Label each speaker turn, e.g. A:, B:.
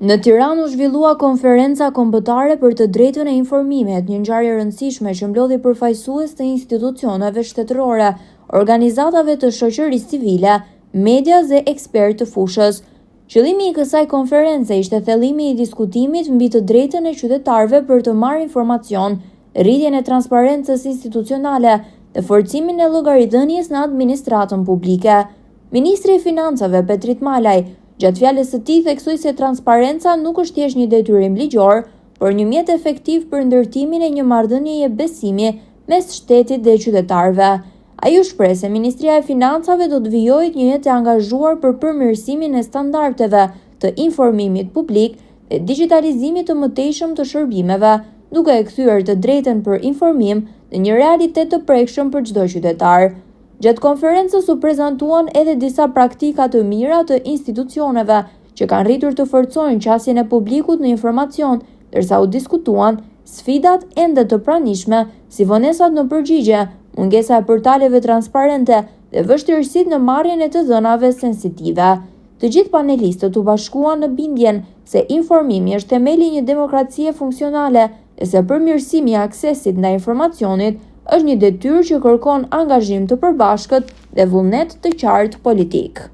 A: Në Tiranë u zhvillua konferenca kombëtare për të drejtën e informimit, një ngjarje e rëndësishme që mblodhi përfaqësues të institucioneve shtetërore, organizatave të shoqërisë civile, medias dhe ekspertë të fushës. Qëllimi i kësaj konference ishte thellimi i diskutimit mbi të drejtën e qytetarëve për të marrë informacion, rritjen e transparencës institucionale dhe forcimin e llogaridhënies në administratën publike. Ministri i Financave Petrit Malaj gjatë fjalës së tij theksoi se transparenca nuk është thjesht një detyrim ligjor, por një mjet efektiv për ndërtimin e një marrëdhënieje besimi mes shtetit dhe qytetarëve. Ai u shpreh se Ministria e Financave do të vijojë një jetë e angazhuar për përmirësimin e standardeve të informimit publik dhe digitalizimit të mëtejshëm të shërbimeve, duke e kthyer të drejtën për informim në një realitet të prekshëm për çdo qytetar. Gjatë konferencës u prezantuan edhe disa praktika të mira të institucioneve që kanë rritur të forcojnë qasjen e publikut në informacion, ndërsa u diskutuan sfidat ende të pranishme si vonesat në përgjigje, mungesa e portaleve transparente dhe vështirësitë në marrjen e të dhënave sensitive. Të gjithë panelistët u bashkuan në bindjen se informimi është themeli i një demokracie funksionale dhe se përmirësimi i aksesit ndaj informacionit është një detyrë që kërkon angazhim të përbashkët dhe vullnet të qartë politik.